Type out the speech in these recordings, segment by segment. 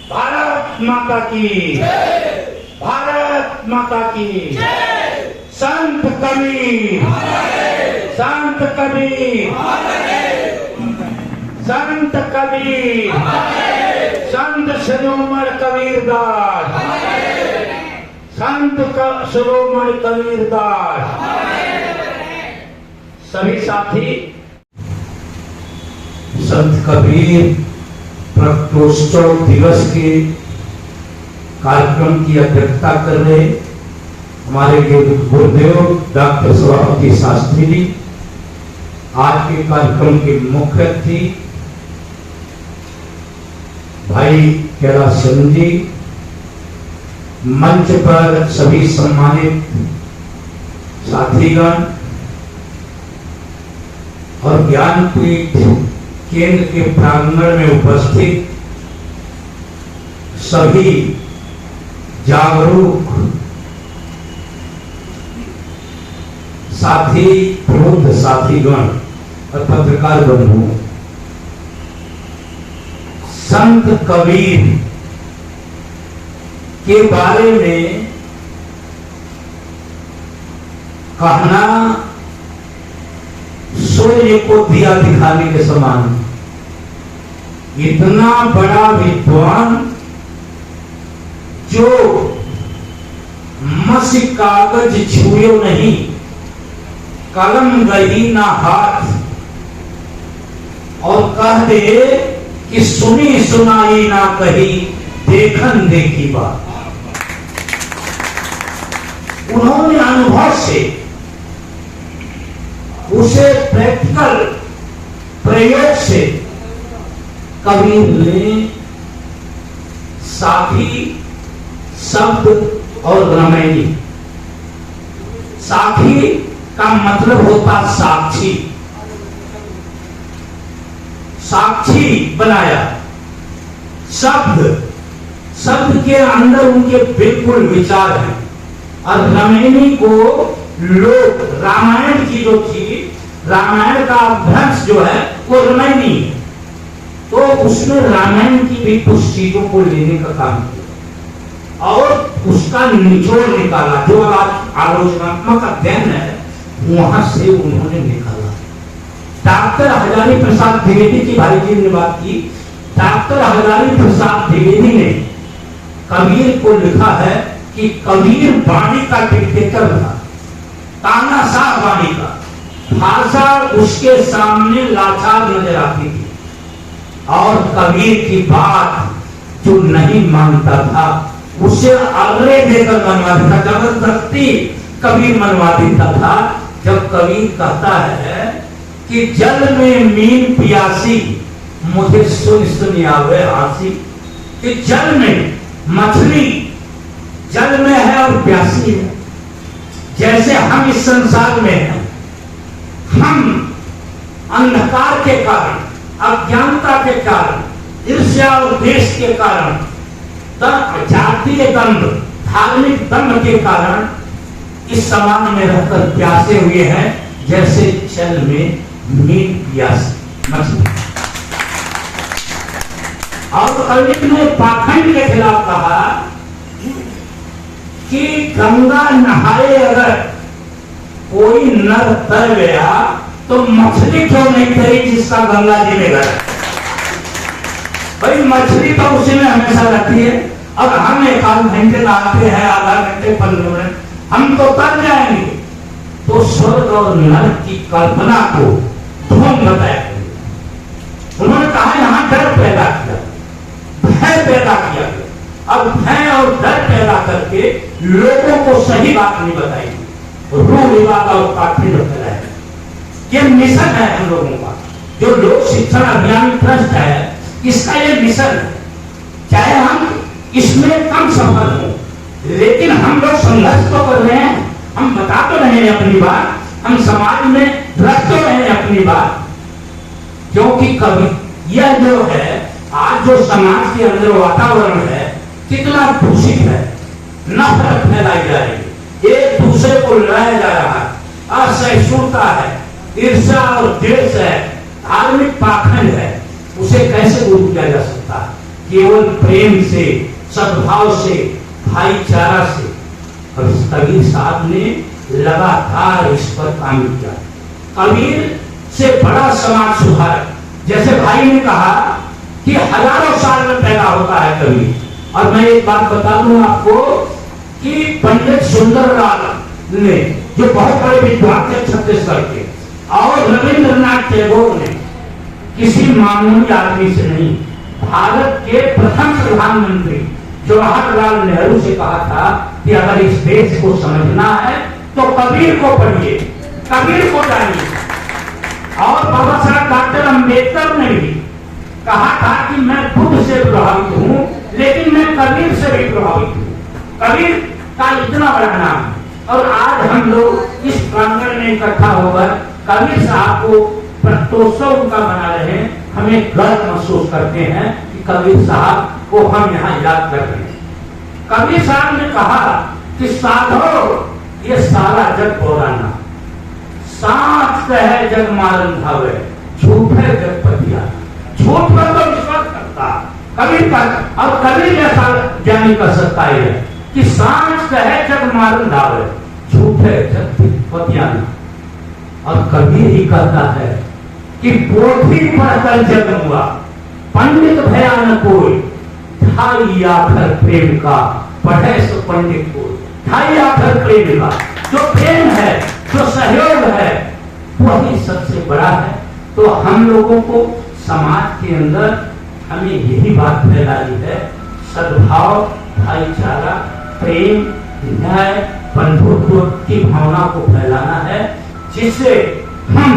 भारत माता की, भारत माता की। संत कबीर, संत कबीर, संत कबीर, संत शिरोमणि कबीरदास, संत शिरोमणि कबीरदास। सभी साथी संत कबीर प्रकाशोत्सव दिवस के कार्यक्रम की अध्यक्षता कर रहे हमारे गुरुदेव डॉक्टर सभापति शास्त्री जी आज के कार्यक्रम के मुख्य अतिथि भाई कैलाश चंद्र जी, मंच पर सभी सम्मानित साथीगण और ज्ञानपीठ केंद्र के प्रांगण में उपस्थित सभी जागरूक साथी, प्रबुद्ध साथीगण और पत्रकार बंधु, संत कबीर के बारे में कहना सूर्य को दिया दिखाने के समान। इतना बड़ा विद्वान जो मसी कागज छुए नहीं, कलम गही ना हाथ, और कह दे कि सुनी सुनाई ना कही, देखन देखी बात। उन्होंने अनुभव से उसे प्रैक्टिकल प्रयोग से कबीर ने साखी शब्द और रामायणी। साखी का मतलब होता साक्षी, साक्षी बनाया। शब्द, शब्द के अंदर उनके बिल्कुल विचार हैं। और रामायणी को लोग, रामायण की जो थी, रामायण का अभ्यास जो है वो रामायणी है, तो उसने रामायण की भी कुछ चीजों को लेने का काम किया और उसका निचोड़ निकाला। जो आज आलोचनात्मक अध्ययन है वहां से उन्होंने निकाला। डॉक्टर हजारी प्रसाद द्विवेदी की भाई जी ने बात की। डॉक्टर हजारी प्रसाद द्विवेदी ने कबीर को लिखा है कि कबीर वाणी का डिक्टेटर था, तानाशाह वाणी का। भाषा उसके सामने लाचार नजर आती थी और कबीर की बात जो नहीं मानता था उसे अगले देकर मनवा देता, जबरदस्ती कबीर मनवा देता था। जब कबीर कहता है कि जल में मीन पियासी, मुझे सुन सुन आवे हंसी, कि जल में मछली जल में है और प्यासी है। जैसे हम इस संसार में हैं, हम अंधकार के कारण, अज्ञानता के कारण, ईर्ष्या और द्वेष के कारण, जातीय दंभ, धार्मिक दंभ के कारण इस समाज में रहकर प्यासे हुए हैं, जैसे जल में मीन प्यासी मछली। और कबीर ने पाखंड के खिलाफ कहा कि गंगा नहाए अगर कोई नर तर गया तो मछली क्यों नहीं तरी जिसका गंगा जी में गया। भाई मछली तो उसी में हमेशा रहती है। अब हम एक आध घंटे नहाते हैं, आधा घंटे 15 मिनट, हम तो तर जाएंगे। तो स्वर्ग और नरक की कल्पना को ढोंग बताया। उन्होंने कहा यहां डर पैदा किया, भय पैदा किया। अब भय और डर पैदा करके लोगों को सही बात नहीं बताई, रूढ़ विवाद और काफी फैलाया। ये मिशन है हम लोगों का, जो लोक शिक्षण अभियान ट्रस्ट है, इसका ये मिशन है। चाहे हम इसमें कम सफल हो, लेकिन हम लोग संघर्ष तो कर रहे हैं। हम बता तो रहे हैं अपनी बात, हम समाज में रख तो रहे हैं अपनी बात। क्योंकि कभी यह जो है आज जो समाज के अंदर वातावरण है कितना दूषित है, नफरत फैलाई जा रही है, एक दूसरे को लड़ाया जा रहा है, असहिष्णुता है, ईर्ष्या और द्वेष है, धार्मिक पाखंड है, उसे कैसे दूर किया जा सकता है। केवल प्रेम से, सद्भाव से, भाईचारा से। और कबीर साहब ने लगातार इस पर काम किया। कबीर से बड़ा समाज सुधारक, जैसे भाई ने कहा कि हजारों साल में पैदा होता है कबीर। और मैं एक बात बता दूं आपको कि पंडित सुंदरलाल ने, जो बहुत बड़े विद्वान थे छत्तीसगढ़ के, और रविंद्रनाथ टैगोर ने किसी मामूली आदमी से नहीं, भारत के प्रथम प्रधानमंत्री जवाहरलाल नेहरू से कहा था कि अगर इस देश को समझना है तो कबीर को पढ़िए, कबीर को जानिए। और बाबा साहब डॉक्टर अंबेडकर ने भी कहा था कि मैं बुद्ध से प्रभावित हूं, लेकिन मैं कबीर से भी प्रभावित हूं। कबीर का इतना बड़ा नाम है। और आज हम लोग इस प्रांगण में इकट्ठा होकर कबीर साहब को प्रतोत्सव उनका मना रहे हैं। हमें गर्व महसूस करते हैं कि कबीर साहब को हम यहाँ याद कर रहे हैं। कबीर साहब ने कहा कि साधो ये सारा जग बोराना, साच कहे जग मारन धावे, झूठ है जग पतिया। झूठ पर तो विश्वास करता कबीर का, और कबीर जैसा ज्ञानी कर सकता है कि साच कहे जग मारन धावे, झूठ है जग पतिया। और कबीर ही कहता है कि पोथी पढ़कर जग हुआ, पंडित भया न कोई, ढाई आखर प्रेम का, पढ़े सो पंडित को। ढाई आखर प्रेम का, जो प्रेम है, जो सहयोग है, वही सबसे बड़ा है। तो हम लोगों को समाज के अंदर हमें यही बात फैलाई है, सद्भाव, भाईचारा, प्रेम, न्याय, बंधुत्व की भावना को फैलाना है, जिससे हम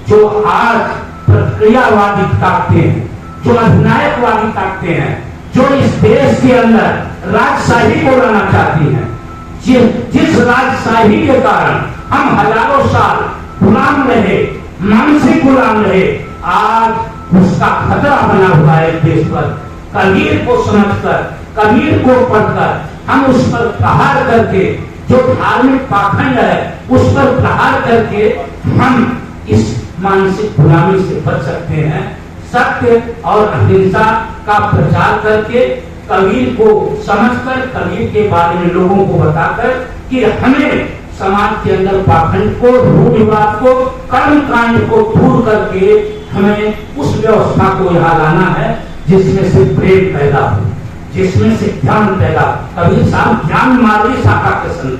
जो आज प्रक्रियावादी ताकते हैं, जो अधिनायकवादी ताकते हैं, जो इस देश के अंदर राजशाही को लाना चाहती हैं, जिस राजशाही के कारण हम हजारों साल गुलाम रहे, मानसिक गुलाम रहे, आज उसका खतरा बना हुआ है देश पर। कबीर को समझकर, कबीर को पढ़कर हम उस पर प्रहार करके, जो धार्मिक पाखंड है उस पर प्रहार करके हम इस मानसिक गुलामी से बच सकते हैं। सत्य और अहिंसा का प्रचार करके, कबीर को समझकर, कबीर के बारे में लोगों को बताकर कि हमें समाज के अंदर पाखंड को, रूढ़िवाद को, कर्मकांड को दूर करके हमें उस व्यवस्था को यहाँ लाना है जिसमें से प्रेम पैदा हो, जिसमें से ज्ञान पैदा। कबीर साहब ज्ञान मार्गी शाखा के संत,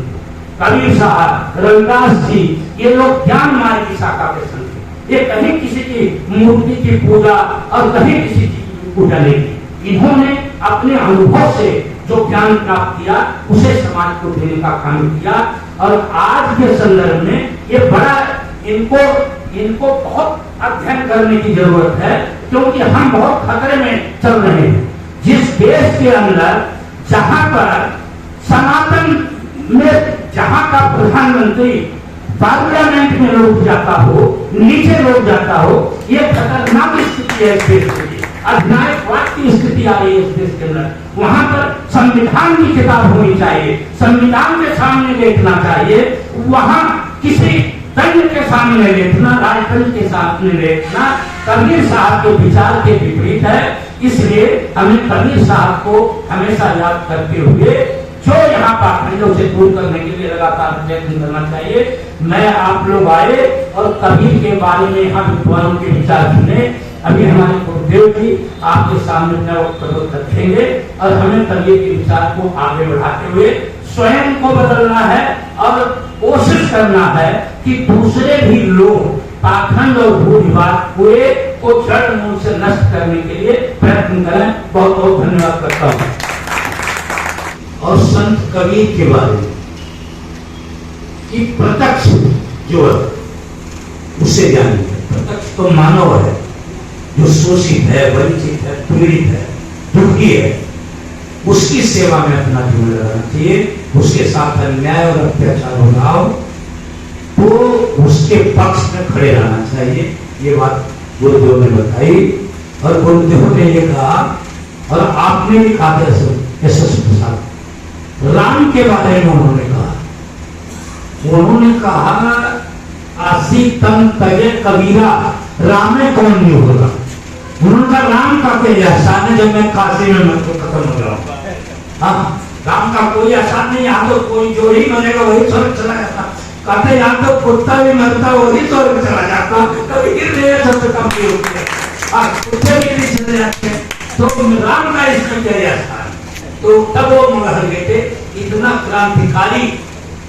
कबीर साहब, रविदास जी, ये लोग ज्ञान मार्गी शाखा के संत। ये कहीं किसी की मूर्ति की पूजा और कहीं किसी की पूजा नहीं की। इन्होंने अपने अनुभव से जो ज्ञान प्राप्त किया उसे समाज को देने का काम किया। और आज के संदर्भ में ये बड़ा इनको बहुत अध्ययन करने की जरूरत है, क्योंकि हम बहुत खतरे में चल रहे हैं। जिस देश के अंदर जहां पर सनातन में, जहां का प्रधानमंत्री पार्लियामेंट में लोग जाता हो, नीचे लोग जाता हो, ये खतरनाक स्थिति है इस देश के लिए। अधिनायकवाद की स्थिति आ रही है इस देश के अंदर। वहां पर संविधान की किताब होनी चाहिए, संविधान के सामने देखना चाहिए, वहां किसी दंड के सामने देखना, राजदंड के सामने देखना कबीर साहब के विचार के विपरीत है। इसलिए हमें कबीर साहब को हमेशा याद करते हुए जो यहाँ पाखंडों से दूर करने के लिए लगातार प्रयत्न करना चाहिए। मैं आप लोग आए और कबीर के बारे में यहाँ विद्वानों के विचार सुने। अभी हमारे गुरुदेव जी आपके सामने अपना वक्तव्य रखेंगे और हमें कबीर के विचार को आगे बढ़ाते हुए स्वयं को बदलना है और कोशिश करना है कि दूसरे भी लोग पाखंड और रूढ़िवाद हुए को जड़ मूल से नष्ट करने के लिए प्रयत्न करें। बहुत बहुत धन्यवाद करता हूँ। और संत कबीर के बारे में कि प्रत्यक्ष जो है उसे जानिए। प्रत्यक्ष तो मानव है, जो शोषित है, वंचित है, पीड़ित है, दुखी है, उसकी सेवा में अपना जीवन लगाना चाहिए। उसके साथ अन्याय और अत्याचार हो रहा हो तो उसके पक्ष में खड़े रहना चाहिए। ये बात गुरुदेव ने बताई और गुरुदेव ने ये कहा और आपने भी कहा राम के बारे में उन्होंने कहा आसी तन तजे कबीरा रामे कौन नहीं होगा। उनका राम का कोई एहसान है जब मैं काशी में मत को खत्म हो जाऊंगा। हाँ, राम का कोई एहसान नहीं। यहाँ तो कोई जो ही मरेगा वही स्वर्ग चला जाता। कहते यहाँ तो कुत्ता भी मरता वही स्वर्ग चला जाता। कभी गिर रहे सबसे कम भी होते हैं, कुत्ते भी नहीं चले जाते। तो राम का इसमें क्या एहसान। तो तब वो मगहर गए थे। इतना क्रांतिकारी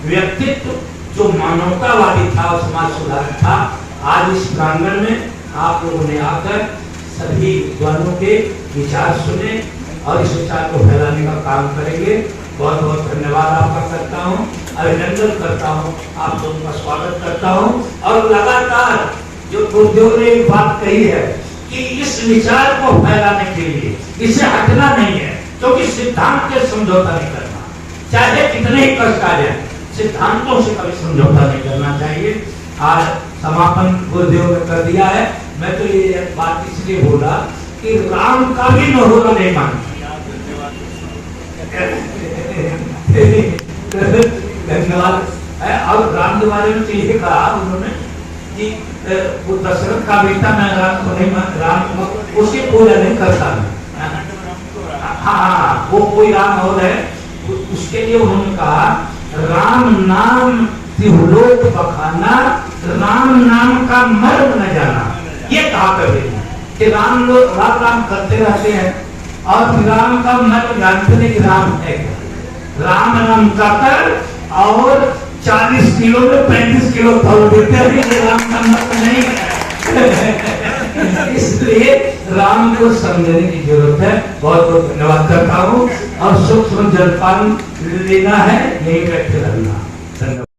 व्यक्तित्व जो मानवतावादी था और समाज सुधारक था, आज इस प्रांगण में आप लोगों ने आकर सभी विद्वानों के विचार सुने और इस विचार को फैलाने का काम करेंगे। बहुत बहुत धन्यवाद आपका करता हूँ, अभिनंदन करता हूँ, आप लोगों का स्वागत करता हूँ। और लगातार जो गुरुदेव ने एक बात कही है कि इस विचार को फैलाने के लिए इससे हटना नहीं है, क्योंकि सिद्धांत के समझौता नहीं करना, चाहे कितने ही कष्ट आ जाए, सिद्धांतों से कभी समझौता नहीं करना चाहिए। आज समापन गुरुदेव ने कर दिया है। मैं तो ये बात इसलिए बोला कि राम का भी नहोरा नहीं मानता। धन्यवाद। और राम के बारे में तो ये कहा उन्होंने कि वो दशरथ का बेटा, मैं राम को नहीं मान, राम उसकी पूजा नहीं करता मैं। हाँ, वो कोई राम और है, उसके लिए उन्होंने कहा राम नाम तिहुलोक बखाना, राम नाम का मर्म न जाना। ये कहा कभी कि राम लोग राम राम करते रहते हैं और राम का मर्म जानते नहीं कि राम है क्या। राम नाम का कर और 40 किलो में 35 किलो तोल देते हैं, ये राम का मर्म नहीं है। इसलिए राम को समझने की जरूरत है। बहुत बहुत धन्यवाद करता हूँ और सूक्ष्म जलपान लेना है, यही बैठे रहना। धन्यवाद।